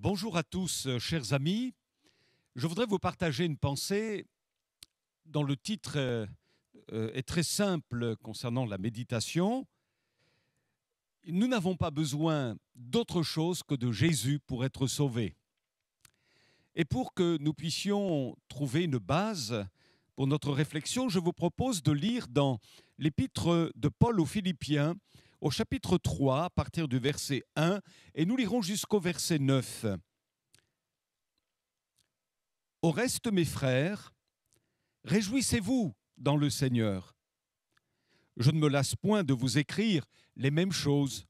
Bonjour à tous, chers amis. Je voudrais vous partager une pensée dont le titre est très simple concernant la méditation. Nous n'avons pas besoin d'autre chose que de Jésus pour être sauvés. Et pour que nous puissions trouver une base pour notre réflexion, je vous propose de lire dans l'épître de Paul aux Philippiens, au chapitre 3, à partir du verset 1, et nous lirons jusqu'au verset 9. Au reste, mes frères, réjouissez-vous dans le Seigneur. Je ne me lasse point de vous écrire les mêmes choses,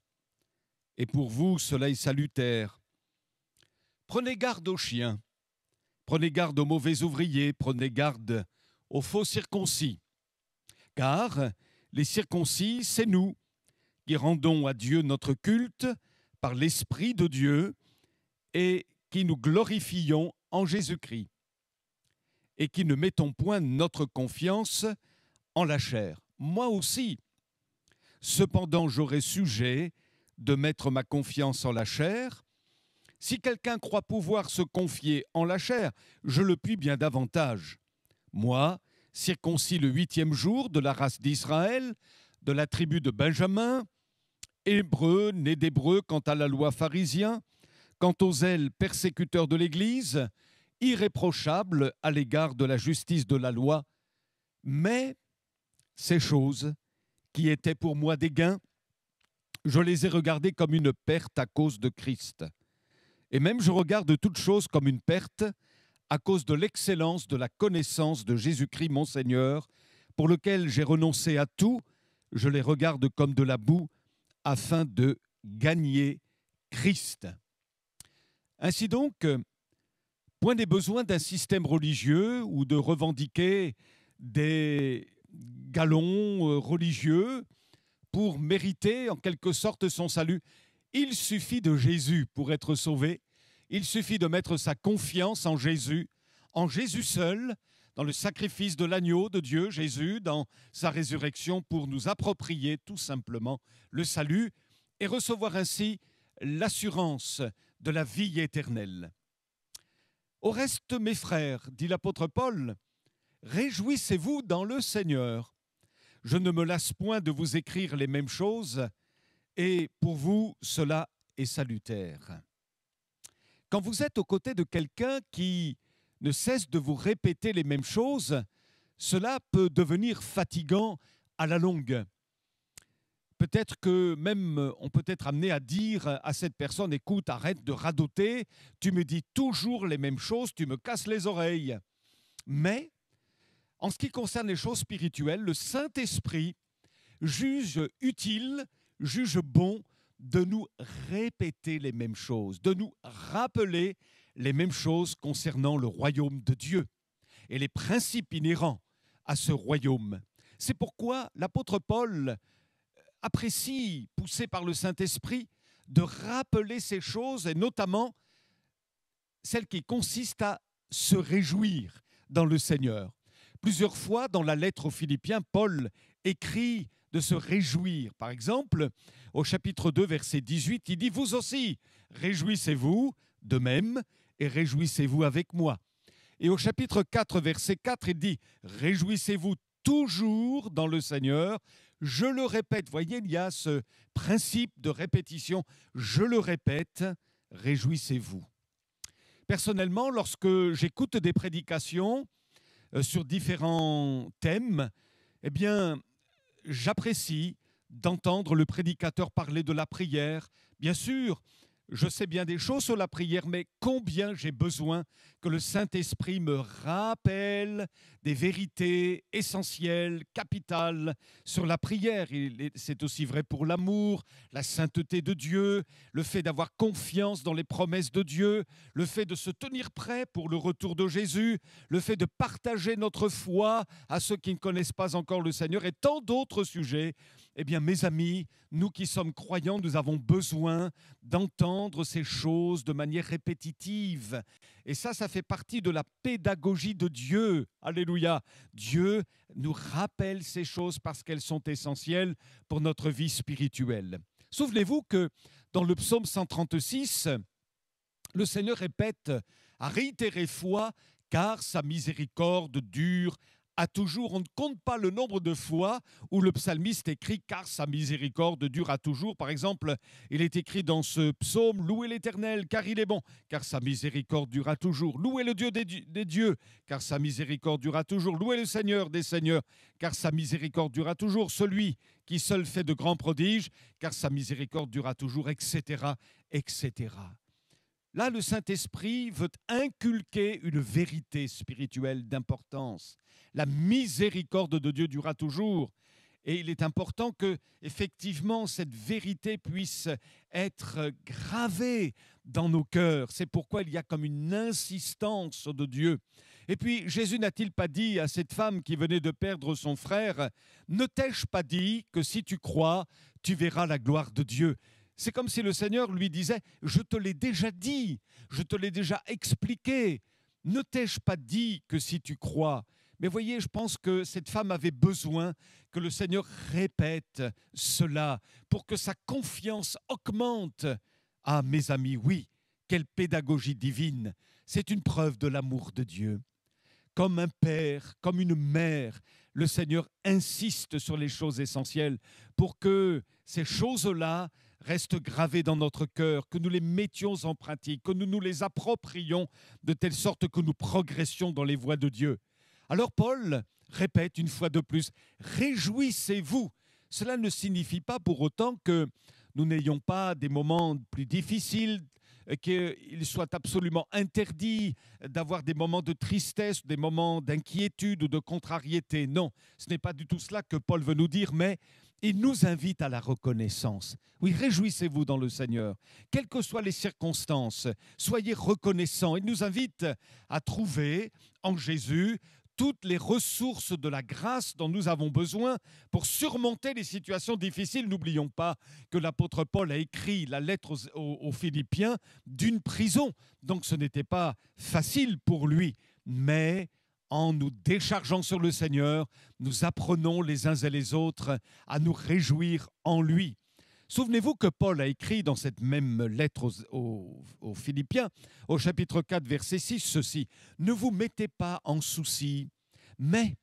et pour vous cela est salutaire. Prenez garde aux chiens, prenez garde aux mauvais ouvriers, prenez garde aux faux circoncis. Car les circoncis, c'est nous qui rendons à Dieu notre culte par l'Esprit de Dieu et qui nous glorifions en Jésus-Christ et qui ne mettons point notre confiance en la chair. Moi aussi, cependant, j'aurai sujet de mettre ma confiance en la chair. Si quelqu'un croit pouvoir se confier en la chair, je le puis bien davantage. Moi, circoncis le 8e jour de la race d'Israël, de la tribu de Benjamin, hébreu, né d'hébreu quant à la loi pharisien, quant aux zèles persécuteurs de l'Église, irréprochable à l'égard de la justice de la loi, mais ces choses qui étaient pour moi des gains, je les ai regardées comme une perte à cause de Christ. Et même je regarde toutes choses comme une perte à cause de l'excellence de la connaissance de Jésus-Christ mon Seigneur, pour lequel j'ai renoncé à tout, je les regarde comme de la boue, afin de gagner Christ. Ainsi donc, point n'est besoin d'un système religieux ou de revendiquer des galons religieux pour mériter en quelque sorte son salut. Il suffit de Jésus pour être sauvé. Il suffit de mettre sa confiance en Jésus seul, dans le sacrifice de l'agneau de Dieu, Jésus, dans sa résurrection, pour nous approprier tout simplement le salut et recevoir ainsi l'assurance de la vie éternelle. Au reste, mes frères, dit l'apôtre Paul, réjouissez-vous dans le Seigneur. Je ne me lasse point de vous écrire les mêmes choses, et pour vous, cela est salutaire. Quand vous êtes aux côtés de quelqu'un qui ne cesse de vous répéter les mêmes choses, cela peut devenir fatigant à la longue. Peut-être que même on peut être amené à dire à cette personne, écoute, arrête de radoter, tu me dis toujours les mêmes choses, tu me casses les oreilles. Mais, en ce qui concerne les choses spirituelles, le Saint-Esprit juge utile, juge bon de nous répéter les mêmes choses, de nous rappeler les mêmes choses concernant le royaume de Dieu et les principes inhérents à ce royaume. C'est pourquoi l'apôtre Paul apprécie, poussé par le Saint-Esprit, de rappeler ces choses, et notamment celles qui consistent à se réjouir dans le Seigneur. Plusieurs fois dans la lettre aux Philippiens, Paul écrit de se réjouir. Par exemple, au chapitre 2, verset 18, il dit « Vous aussi, réjouissez-vous de même et réjouissez-vous avec moi ». Et au chapitre 4, verset 4, il dit « Réjouissez-vous toujours dans le Seigneur ». Je le répète, voyez, il y a ce principe de répétition. Je le répète, réjouissez-vous. Personnellement, lorsque j'écoute des prédications sur différents thèmes, eh bien, j'apprécie d'entendre le prédicateur parler de la prière. Bien sûr, je sais bien des choses sur la prière, mais combien j'ai besoin que le Saint-Esprit me rappelle des vérités essentielles, capitales sur la prière. C'est aussi vrai pour l'amour, la sainteté de Dieu, le fait d'avoir confiance dans les promesses de Dieu, le fait de se tenir prêt pour le retour de Jésus, le fait de partager notre foi à ceux qui ne connaissent pas encore le Seigneur et tant d'autres sujets. Eh bien, mes amis, nous qui sommes croyants, nous avons besoin d'entendre ces choses de manière répétitive. Et ça fait partie de la pédagogie de Dieu. Alléluia. Dieu nous rappelle ces choses parce qu'elles sont essentielles pour notre vie spirituelle. Souvenez-vous que dans le psaume 136, Le Seigneur répète à réitérées fois, car sa miséricorde dure à toujours. On ne compte pas le nombre de fois où le psalmiste écrit « car sa miséricorde dure à toujours ». Par exemple, il est écrit dans ce psaume « Louez l'Éternel, car il est bon, car sa miséricorde dure à toujours. Louez le Dieu des dieux, car sa miséricorde dure à toujours. Louez le Seigneur des seigneurs, car sa miséricorde dure à toujours. Celui qui seul fait de grands prodiges, car sa miséricorde dure à toujours, etc., etc. » Là, le Saint-Esprit veut inculquer une vérité spirituelle d'importance. La miséricorde de Dieu durera toujours. Et il est important que, effectivement, cette vérité puisse être gravée dans nos cœurs. C'est pourquoi il y a comme une insistance de Dieu. Et puis, Jésus n'a-t-il pas dit à cette femme qui venait de perdre son frère, « Ne t'ai-je pas dit que si tu crois, tu verras la gloire de Dieu ?» C'est comme si le Seigneur lui disait « Je te l'ai déjà dit, je te l'ai déjà expliqué. Ne t'ai-je pas dit que si tu crois ?» Mais voyez, je pense que cette femme avait besoin que le Seigneur répète cela pour que sa confiance augmente. Ah, mes amis, oui, quelle pédagogie divine! C'est une preuve de l'amour de Dieu. Comme un père, comme une mère, le Seigneur insiste sur les choses essentielles pour que ces choses-là restent gravées dans notre cœur, que nous les mettions en pratique, que nous nous les approprions de telle sorte que nous progressions dans les voies de Dieu. Alors Paul répète une fois de plus, « Réjouissez-vous ». Cela ne signifie pas pour autant que nous n'ayons pas des moments plus difficiles, qu'il soit absolument interdit d'avoir des moments de tristesse, des moments d'inquiétude ou de contrariété. Non, ce n'est pas du tout cela que Paul veut nous dire, mais il nous invite à la reconnaissance. Oui, réjouissez-vous dans le Seigneur. Quelles que soient les circonstances, soyez reconnaissants. Il nous invite à trouver en Jésus toutes les ressources de la grâce dont nous avons besoin pour surmonter les situations difficiles. N'oublions pas que l'apôtre Paul a écrit la lettre aux Philippiens d'une prison. Donc ce n'était pas facile pour lui, mais en nous déchargeant sur le Seigneur, nous apprenons les uns et les autres à nous réjouir en lui. Souvenez-vous que Paul a écrit dans cette même lettre aux Philippiens, au chapitre 4, verset 6, ceci, « Ne vous mettez pas en souci, mais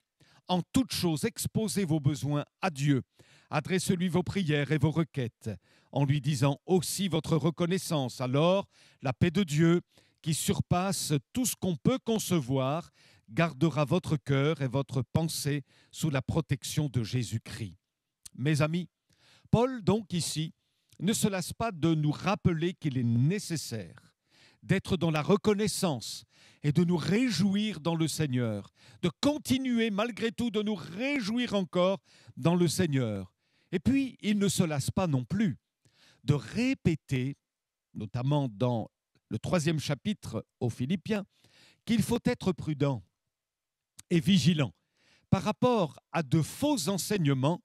en toute chose exposez vos besoins à Dieu. Adressez-lui vos prières et vos requêtes, en lui disant aussi votre reconnaissance. Alors, la paix de Dieu, qui surpasse tout ce qu'on peut concevoir, gardera votre cœur et votre pensée sous la protection de Jésus-Christ. » Mes amis, Paul, donc ici, ne se lasse pas de nous rappeler qu'il est nécessaire d'être dans la reconnaissance et de nous réjouir dans le Seigneur, de continuer malgré tout de nous réjouir encore dans le Seigneur. Et puis, il ne se lasse pas non plus de répéter, notamment dans le 3e chapitre aux Philippiens, qu'il faut être prudent et vigilant par rapport à de faux enseignements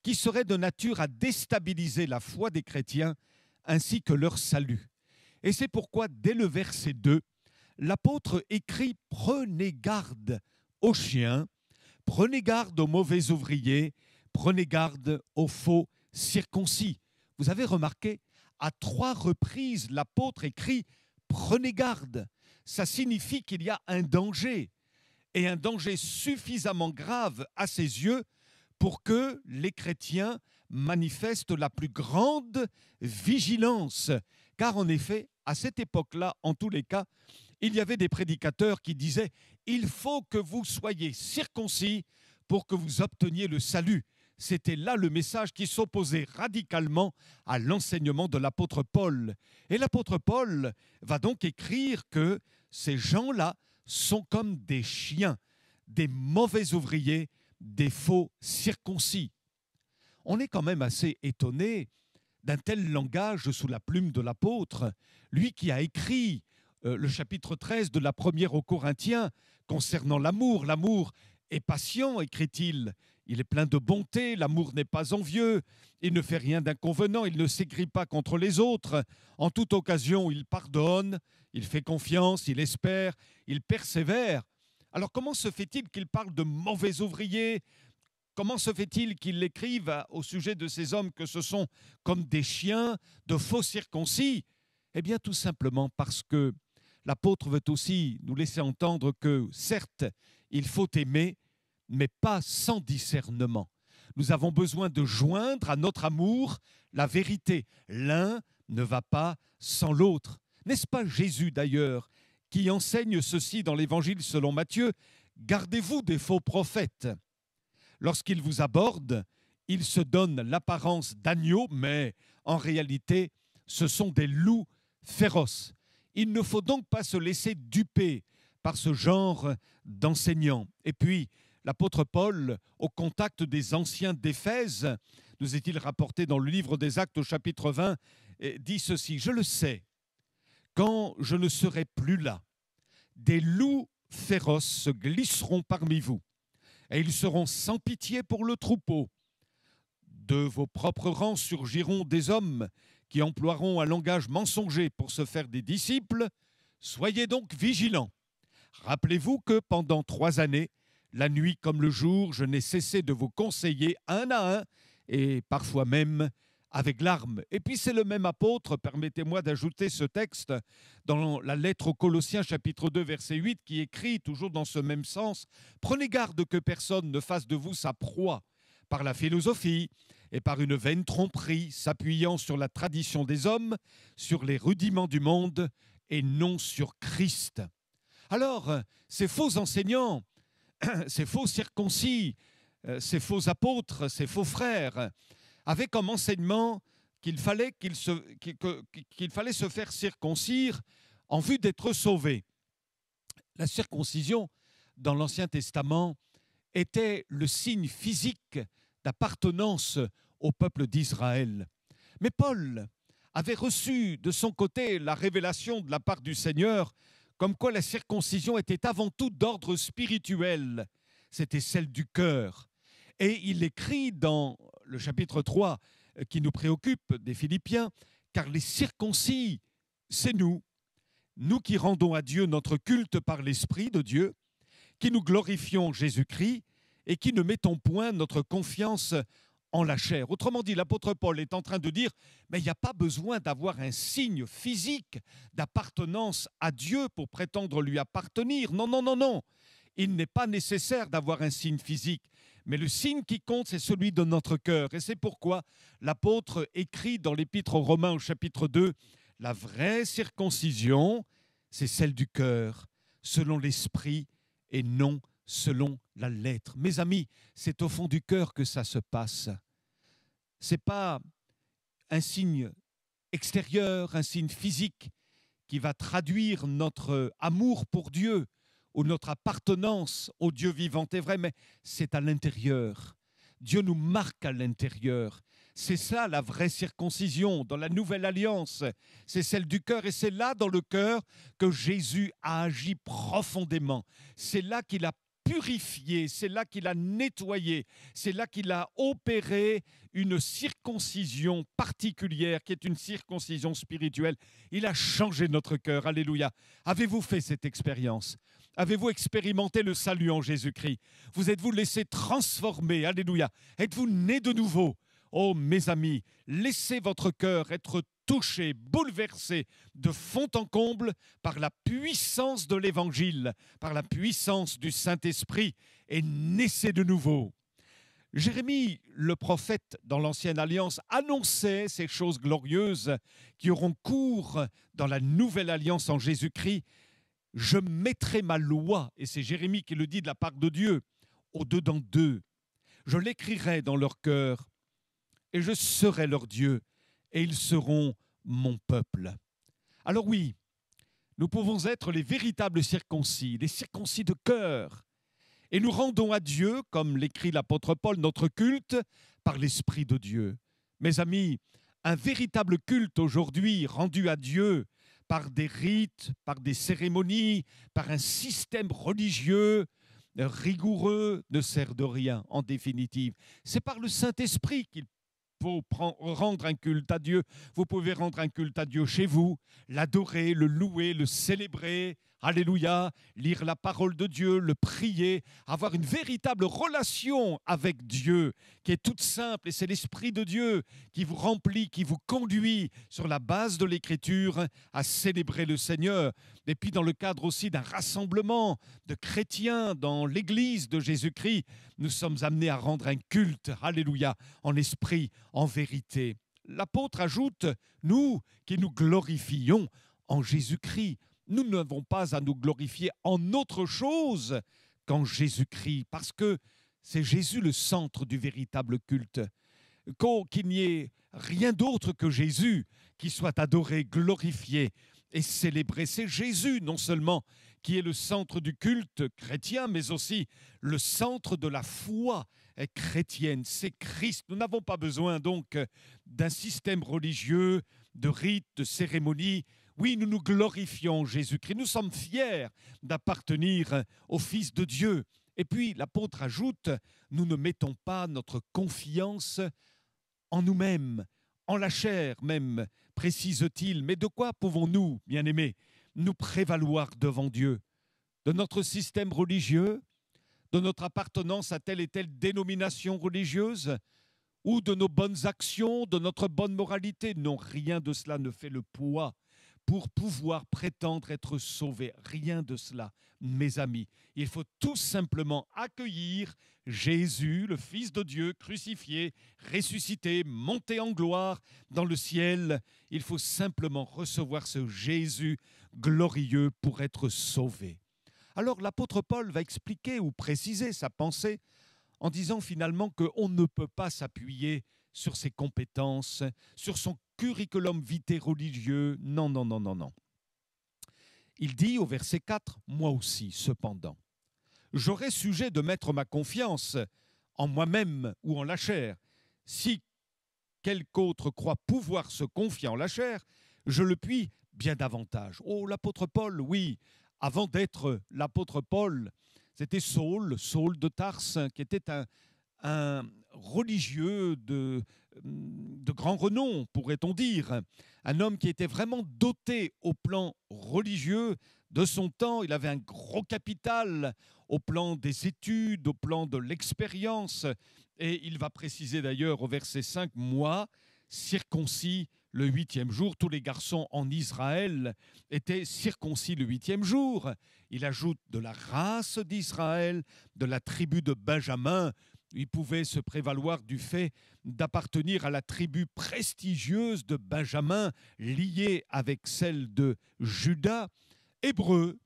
qui serait de nature à déstabiliser la foi des chrétiens ainsi que leur salut. Et c'est pourquoi, dès le verset 2, l'apôtre écrit « Prenez garde aux chiens, prenez garde aux mauvais ouvriers, prenez garde aux faux circoncis ». Vous avez remarqué, à 3 reprises, l'apôtre écrit « Prenez garde ». Ça signifie qu'il y a un danger, et un danger suffisamment grave à ses yeux pour que les chrétiens manifestent la plus grande vigilance. Car en effet, à cette époque-là, en tous les cas, il y avait des prédicateurs qui disaient « Il faut que vous soyez circoncis pour que vous obteniez le salut ». C'était là le message qui s'opposait radicalement à l'enseignement de l'apôtre Paul. Et l'apôtre Paul va donc écrire que ces gens-là sont comme des chiens, des mauvais ouvriers, des faux circoncis. On est quand même assez étonné d'un tel langage sous la plume de l'apôtre, lui qui a écrit le chapitre 13 de la première aux Corinthiens concernant l'amour. L'amour est patient, écrit-il. Il est plein de bonté, l'amour n'est pas envieux, il ne fait rien d'inconvenant, il ne s'aigrit pas contre les autres. En toute occasion, il pardonne, il fait confiance, il espère, il persévère. Alors comment se fait-il qu'il parle de mauvais ouvriers ? Comment se fait-il qu'il écrive au sujet de ces hommes que ce sont comme des chiens, de faux circoncis ? Eh bien, tout simplement parce que l'apôtre veut aussi nous laisser entendre que, certes, il faut aimer, mais pas sans discernement. Nous avons besoin de joindre à notre amour la vérité. L'un ne va pas sans l'autre. N'est-ce pas Jésus d'ailleurs qui enseigne ceci dans l'Évangile selon Matthieu? Gardez-vous des faux prophètes. Lorsqu'ils vous abordent, ils se donnent l'apparence d'agneaux, mais en réalité, ce sont des loups féroces. Il ne faut donc pas se laisser duper par ce genre d'enseignants. Et puis, l'apôtre Paul, au contact des anciens d'Éphèse, nous est-il rapporté dans le livre des Actes au chapitre 20, dit ceci: « Je le sais, quand je ne serai plus là, des loups féroces se glisseront parmi vous, et ils seront sans pitié pour le troupeau. De vos propres rangs surgiront des hommes qui emploieront un langage mensonger pour se faire des disciples. Soyez donc vigilants. Rappelez-vous que pendant 3 années, la nuit comme le jour, je n'ai cessé de vous conseiller un à un, et parfois même avec larmes. » Et puis c'est le même apôtre, permettez-moi d'ajouter ce texte, dans la lettre aux Colossiens chapitre 2 verset 8, qui écrit toujours dans ce même sens: « Prenez garde que personne ne fasse de vous sa proie par la philosophie et par une vaine tromperie, s'appuyant sur la tradition des hommes, sur les rudiments du monde et non sur Christ. » Alors, ces faux enseignants, ces faux circoncis, ces faux apôtres, ces faux frères, avaient comme enseignement qu'il fallait se faire circoncire en vue d'être sauvé. La circoncision, dans l'Ancien Testament, était le signe physique d'appartenance au peuple d'Israël. Mais Paul avait reçu de son côté la révélation de la part du Seigneur comme quoi la circoncision était avant tout d'ordre spirituel. C'était celle du cœur. Et il écrit dans le chapitre 3 qui nous préoccupe des Philippiens: « Car les circoncis, c'est nous qui rendons à Dieu notre culte par l'Esprit de Dieu, qui nous glorifions Jésus-Christ et qui ne mettons point notre confiance en la chair. » Autrement dit, l'apôtre Paul est en train de dire, mais il n'y a pas besoin d'avoir un signe physique d'appartenance à Dieu pour prétendre lui appartenir. Non, non, non, non. Il n'est pas nécessaire d'avoir un signe physique, mais le signe qui compte, c'est celui de notre cœur. Et c'est pourquoi l'apôtre écrit dans l'Épître aux Romains au chapitre 2, « La vraie circoncision, c'est celle du cœur, selon l'esprit et non selon la lettre. » Mes amis, c'est au fond du cœur que ça se passe. Ce n'est pas un signe extérieur, un signe physique qui va traduire notre amour pour Dieu ou notre appartenance au Dieu vivant et vrai, mais c'est à l'intérieur. Dieu nous marque à l'intérieur. C'est ça la vraie circoncision dans la nouvelle alliance. C'est celle du cœur, et c'est là dans le cœur que Jésus a agi profondément. C'est là qu'il a purifié, c'est là qu'il a nettoyé, c'est là qu'il a opéré une circoncision particulière qui est une circoncision spirituelle. Il a changé notre cœur. Alléluia. Avez-vous fait cette expérience? Avez-vous expérimenté le salut en Jésus-Christ? Vous êtes-vous laissé transformer? Alléluia. Êtes-vous né de nouveau? Oh mes amis, laissez votre cœur être touché, bouleversé de fond en comble par la puissance de l'Évangile, par la puissance du Saint-Esprit, et naissez de nouveau. Jérémie, le prophète dans l'Ancienne Alliance, annonçait ces choses glorieuses qui auront cours dans la Nouvelle Alliance en Jésus-Christ. « Je mettrai ma loi », et c'est Jérémie qui le dit de la part de Dieu, « au-dedans d'eux. Je l'écrirai dans leur cœur, et je serai leur Dieu, et ils seront mon peuple. » Alors oui, nous pouvons être les véritables circoncis, les circoncis de cœur, et nous rendons à Dieu, comme l'écrit l'apôtre Paul, notre culte par l'Esprit de Dieu. Mes amis, un véritable culte aujourd'hui rendu à Dieu par des rites, par des cérémonies, par un système religieux rigoureux ne sert de rien en définitive. C'est par le Saint-Esprit qu'il faut rendre un culte à Dieu. Vous pouvez rendre un culte à Dieu chez vous, l'adorer, le louer, le célébrer. Alléluia, lire la parole de Dieu, le prier, avoir une véritable relation avec Dieu qui est toute simple et c'est l'Esprit de Dieu qui vous remplit, qui vous conduit sur la base de l'Écriture à célébrer le Seigneur. Et puis dans le cadre aussi d'un rassemblement de chrétiens dans l'Église de Jésus-Christ, nous sommes amenés à rendre un culte, alléluia, en esprit, en vérité. L'apôtre ajoute, nous qui nous glorifions en Jésus-Christ, nous n'avons pas à nous glorifier en autre chose qu'en Jésus-Christ, parce que c'est Jésus le centre du véritable culte. Qu'il n'y ait rien d'autre que Jésus qui soit adoré, glorifié et célébré. C'est Jésus non seulement qui est le centre du culte chrétien, mais aussi le centre de la foi chrétienne. C'est Christ. Nous n'avons pas besoin donc d'un système religieux, de rites, de cérémonies. Oui, nous nous glorifions Jésus-Christ. Nous sommes fiers d'appartenir au Fils de Dieu. Et puis, l'apôtre ajoute, nous ne mettons pas notre confiance en nous-mêmes, en la chair même, précise-t-il. Mais de quoi pouvons-nous, bien-aimés, nous prévaloir devant Dieu? De notre système religieux, de notre appartenance à telle et telle dénomination religieuse, ou de nos bonnes actions, de notre bonne moralité? Non, rien de cela ne fait le poids pour pouvoir prétendre être sauvé. Rien de cela, mes amis. Il faut tout simplement accueillir Jésus, le Fils de Dieu, crucifié, ressuscité, monté en gloire dans le ciel. Il faut simplement recevoir ce Jésus glorieux pour être sauvé. Alors l'apôtre Paul va expliquer ou préciser sa pensée en disant finalement qu'on ne peut pas s'appuyer sur ses compétences, sur son curriculum vitae religieux. Non, non, non, non, non. Il dit au verset 4, « Moi aussi, cependant, j'aurais sujet de mettre ma confiance en moi-même ou en la chair. Si quelque autre croit pouvoir se confier en la chair, je le puis bien davantage. » Oh, l'apôtre Paul, oui, avant d'être l'apôtre Paul, c'était Saul de Tarse, qui était un religieux de grand renom, pourrait-on dire. Un homme qui était vraiment doté au plan religieux de son temps. Il avait un gros capital au plan des études, au plan de l'expérience. Et il va préciser d'ailleurs au verset 5, « Moi, circoncis le 8e jour, tous les garçons en Israël étaient circoncis le 8e jour. » Il ajoute de la race d'Israël, de la tribu de Benjamin. Il pouvait se prévaloir du fait d'appartenir à la tribu prestigieuse de Benjamin, liée avec celle de Juda. Hébreu,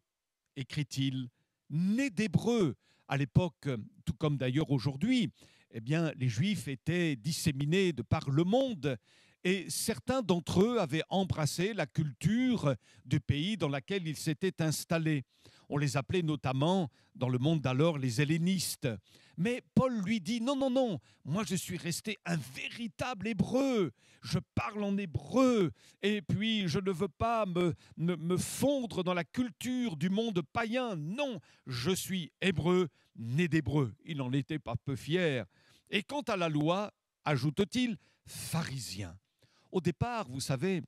écrit-il, né d'Hébreu. À l'époque, tout comme d'ailleurs aujourd'hui, eh bien, les Juifs étaient disséminés de par le monde. Et certains d'entre eux avaient embrassé la culture du pays dans lequel ils s'étaient installés. On les appelait notamment, dans le monde d'alors, les hellénistes. Mais Paul lui dit, non, non, non, moi je suis resté un véritable hébreu, je parle en hébreu, et puis je ne veux pas me fondre dans la culture du monde païen. Non, je suis hébreu, né d'hébreu. Il n'en était pas peu fier. Et quant à la loi, ajoute-t-il, pharisien. Au départ, vous savez,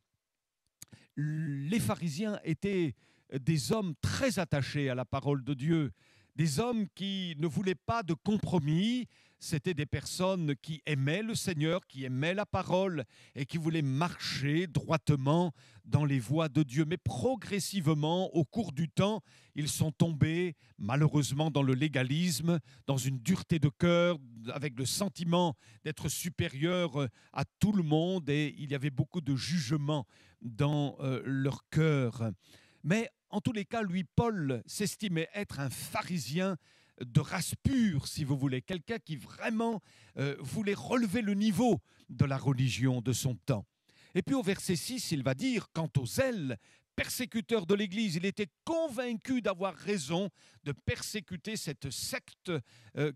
les pharisiens étaient des hommes très attachés à la parole de Dieu, des hommes qui ne voulaient pas de compromis. C'étaient des personnes qui aimaient le Seigneur, qui aimaient la parole et qui voulaient marcher droitement dans les voies de Dieu. Mais progressivement, au cours du temps, ils sont tombés malheureusement dans le légalisme, dans une dureté de cœur, avec le sentiment d'être supérieur à tout le monde, et il y avait beaucoup de jugement dans leur cœur. Mais en tous les cas, lui, Paul, s'estimait être un pharisien de race pure, si vous voulez, quelqu'un qui vraiment voulait relever le niveau de la religion de son temps. Et puis au verset 6, il va dire, quant aux zèles, persécuteur de l'Église, il était convaincu d'avoir raison de persécuter cette secte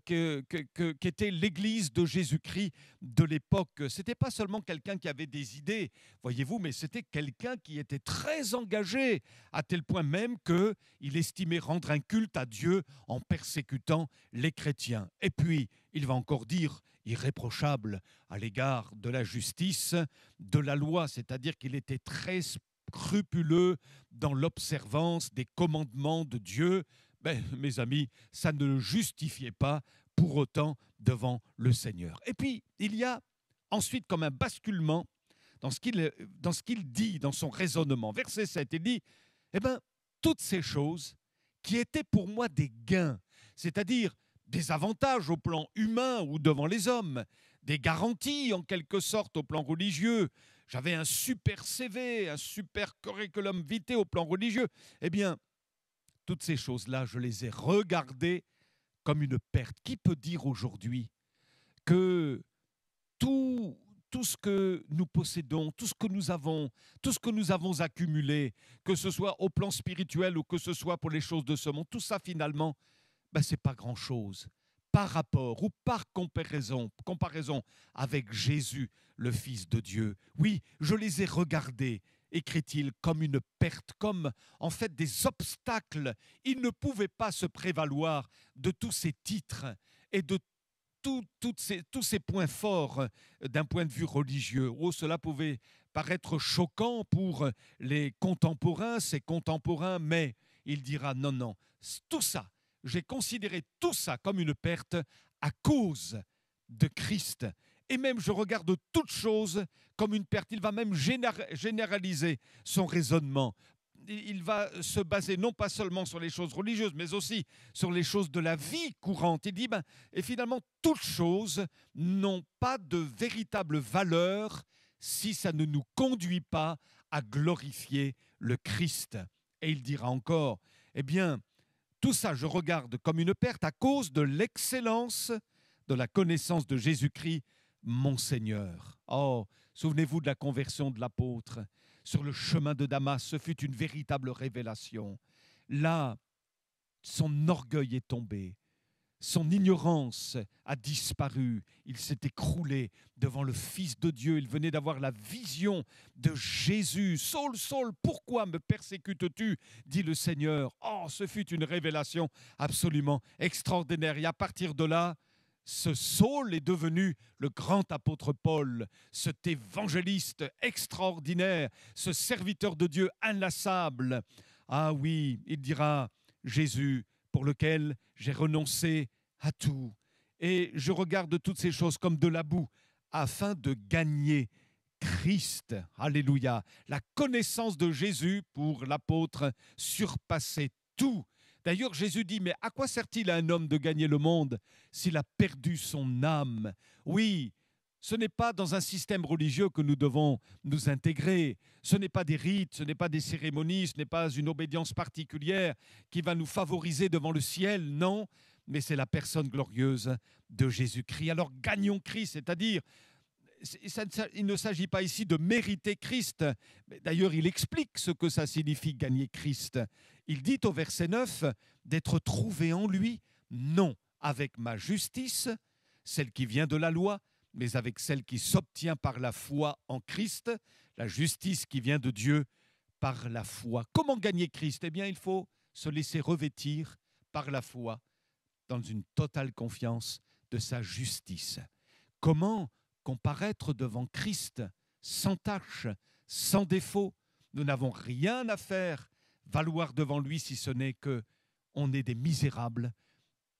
qu'était l'Église de Jésus-Christ de l'époque. Ce n'était pas seulement quelqu'un qui avait des idées, voyez-vous, mais c'était quelqu'un qui était très engagé, à tel point même qu'il estimait rendre un culte à Dieu en persécutant les chrétiens. Et puis, il va encore dire, irréprochable à l'égard de la justice, de la loi, c'est-à-dire qu'il était très scrupuleux dans l'observance des commandements de Dieu. Ben, mes amis, ça ne le justifiait pas pour autant devant le Seigneur. Et puis, il y a ensuite comme un basculement dans ce qu'il dit, dans son raisonnement. Verset 7, il dit, eh bien, toutes ces choses qui étaient pour moi des gains, c'est-à-dire des avantages au plan humain ou devant les hommes, des garanties en quelque sorte au plan religieux, j'avais un super CV, un super curriculum vitae au plan religieux, eh bien, toutes ces choses-là, je les ai regardées comme une perte. Qui peut dire aujourd'hui que tout ce que nous possédons, tout ce que nous avons accumulé, que ce soit au plan spirituel ou que ce soit pour les choses de ce monde, tout ça finalement, ben, ce n'est pas grand-chose par rapport ou par comparaison avec Jésus, le Fils de Dieu. Oui, je les ai regardés, écrit-il, comme une perte, comme en fait des obstacles. Il ne pouvait pas se prévaloir de tous ces titres et de tous ces points forts d'un point de vue religieux. Oh, cela pouvait paraître choquant pour les contemporains, ses contemporains, mais il dira non, non, tout ça, j'ai considéré tout ça comme une perte à cause de Christ. Et même je regarde toute chose comme une perte. Il va même généraliser son raisonnement. Il va se baser non pas seulement sur les choses religieuses, mais aussi sur les choses de la vie courante. Il dit, et finalement, toutes choses n'ont pas de véritable valeur si ça ne nous conduit pas à glorifier le Christ. Et il dira encore, eh bien, tout ça, je regarde comme une perte à cause de l'excellence de la connaissance de Jésus-Christ, mon Seigneur. Oh, souvenez-vous de la conversion de l'apôtre. Sur le chemin de Damas, ce fut une véritable révélation. Là, son orgueil est tombé. Son ignorance a disparu. Il s'est écroulé devant le Fils de Dieu. Il venait d'avoir la vision de Jésus. « Saul, Saul, pourquoi me persécutes-tu » dit le Seigneur. Oh, ce fut une révélation absolument extraordinaire. Et à partir de là, ce Saul est devenu le grand apôtre Paul, cet évangéliste extraordinaire, ce serviteur de Dieu inlassable. Ah oui, il dira, Jésus, pour lequel j'ai renoncé à tout. Et je regarde toutes ces choses comme de la boue, afin de gagner Christ. Alléluia. La connaissance de Jésus pour l'apôtre surpassait tout. D'ailleurs, Jésus dit, mais à quoi sert-il à un homme de gagner le monde s'il a perdu son âme? Oui, ce n'est pas dans un système religieux que nous devons nous intégrer. Ce n'est pas des rites, ce n'est pas des cérémonies, ce n'est pas une obédience particulière qui va nous favoriser devant le ciel, non, mais c'est la personne glorieuse de Jésus-Christ. Alors gagnons Christ, c'est-à-dire, il ne s'agit pas ici de mériter Christ. D'ailleurs, il explique ce que ça signifie gagner Christ. Il dit au verset 9 d'être trouvé en lui, non avec ma justice, celle qui vient de la loi, mais avec celle qui s'obtient par la foi en Christ, la justice qui vient de Dieu par la foi. Comment gagner Christ? Eh bien, il faut se laisser revêtir par la foi dans une totale confiance de sa justice. Comment comparaître devant Christ sans tache, sans défaut? Nous n'avons rien à faire valoir devant lui si ce n'est qu'on est des misérables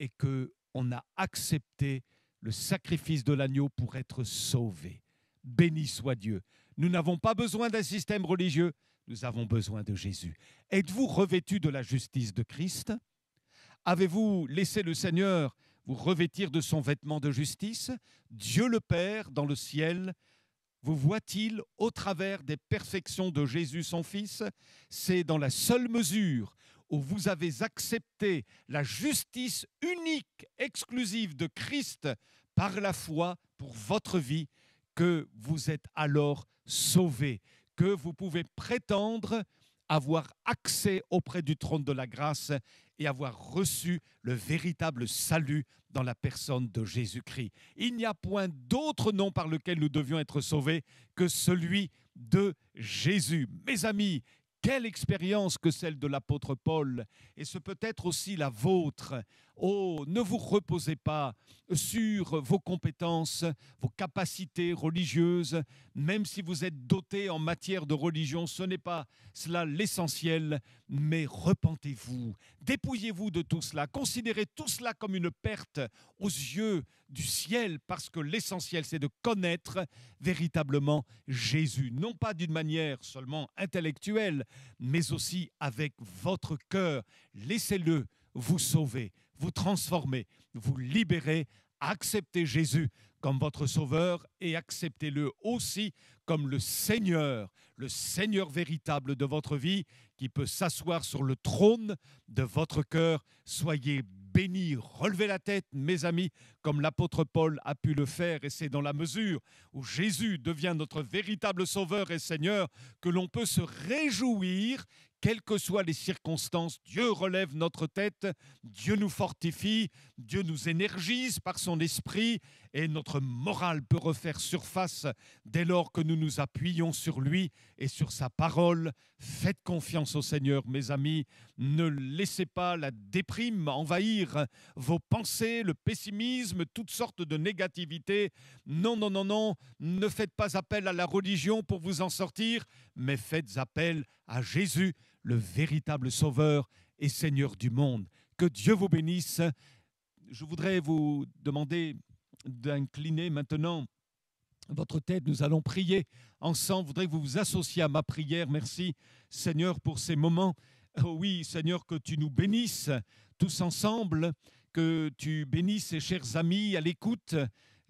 et qu'on a accepté le sacrifice de l'agneau pour être sauvés. Béni soit Dieu. Nous n'avons pas besoin d'un système religieux, nous avons besoin de Jésus. Êtes-vous revêtus de la justice de Christ? Avez-vous laissé le Seigneur vous revêtir de son vêtement de justice? Dieu le Père dans le ciel vous voit-il au travers des perfections de Jésus son Fils? C'est dans la seule mesure où vous avez accepté la justice unique, exclusive de Christ par la foi pour votre vie que vous êtes alors sauvés, que vous pouvez prétendre avoir accès auprès du trône de la grâce et avoir reçu le véritable salut dans la personne de Jésus-Christ. Il n'y a point d'autre nom par lequel nous devions être sauvés que celui de Jésus. Mes amis, Quelle expérience que celle de l'apôtre Paul, et ce peut être aussi la vôtre. Oh, ne vous reposez pas sur vos compétences, vos capacités religieuses, même si vous êtes doté en matière de religion, ce n'est pas cela l'essentiel, mais repentez-vous, dépouillez-vous de tout cela, considérez tout cela comme une perte aux yeux du ciel, parce que l'essentiel, c'est de connaître véritablement Jésus, non pas d'une manière seulement intellectuelle, mais aussi avec votre cœur. Laissez-le vous sauver, vous transformer, vous libérer. Acceptez Jésus comme votre sauveur et acceptez-le aussi comme le Seigneur véritable de votre vie qui peut s'asseoir sur le trône de votre cœur. Soyez bénis, relevez la tête, mes amis, comme l'apôtre Paul a pu le faire, et c'est dans la mesure où Jésus devient notre véritable sauveur et Seigneur que l'on peut se réjouir, quelles que soient les circonstances. Dieu relève notre tête, Dieu nous fortifie, Dieu nous énergise par son esprit, et notre morale peut refaire surface dès lors que nous nous appuyons sur lui et sur sa parole. Faites confiance au Seigneur, mes amis. Ne laissez pas la déprime envahir vos pensées, le pessimisme, toutes sortes de négativité. Non, non, non, non. Ne faites pas appel à la religion pour vous en sortir, mais faites appel à Jésus, le véritable Sauveur et Seigneur du monde. Que Dieu vous bénisse. Je voudrais vous demander d'incliner maintenant votre tête. Nous allons prier ensemble. Je voudrais que vous vous associez à ma prière. Merci, Seigneur, pour ces moments. Oh oui, Seigneur, que tu nous bénisses tous ensemble, que tu bénisses ces chers amis à l'écoute,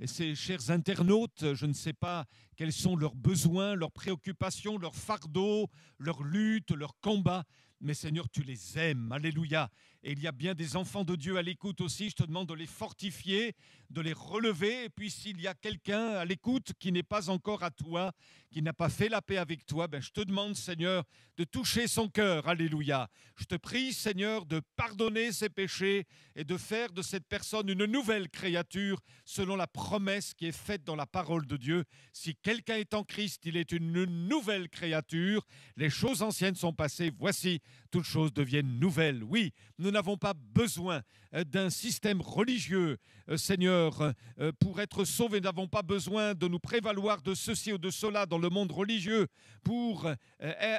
et ces chers internautes. Je ne sais pas quels sont leurs besoins, leurs préoccupations, leurs fardeaux, leurs luttes, leurs combats. Mais Seigneur, tu les aimes. Alléluia. Et il y a bien des enfants de Dieu à l'écoute aussi. Je te demande de les fortifier, de les relever. Et puis s'il y a quelqu'un à l'écoute qui n'est pas encore à toi, qui n'a pas fait la paix avec toi, je te demande, Seigneur, de toucher son cœur. Alléluia. Je te prie, Seigneur, de pardonner ses péchés et de faire de cette personne une nouvelle créature selon la promesse qui est faite dans la parole de Dieu. Si quelqu'un est en Christ, il est une nouvelle créature. Les choses anciennes sont passées. Voici, toutes choses deviennent nouvelles. Oui, nous n'avons pas besoin d'un système religieux, Seigneur, pour être sauvés. Nous n'avons pas besoin de nous prévaloir de ceci ou de cela dans le monde religieux pour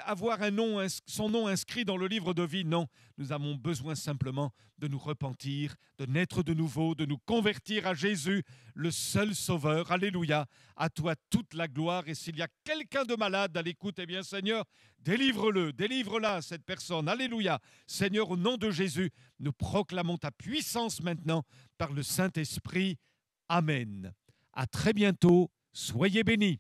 avoir son nom inscrit dans le livre de vie. Non, nous avons besoin simplement de nous repentir, de naître de nouveau, de nous convertir à Jésus, le seul Sauveur. Alléluia. À toi toute la gloire. Et s'il y a quelqu'un de malade à l'écoute, eh bien, Seigneur, délivre-le, délivre-la, cette personne. Alléluia. Seigneur, au nom de Jésus, nous proclamons ta puissance maintenant par le Saint-Esprit. Amen. À très bientôt. Soyez bénis.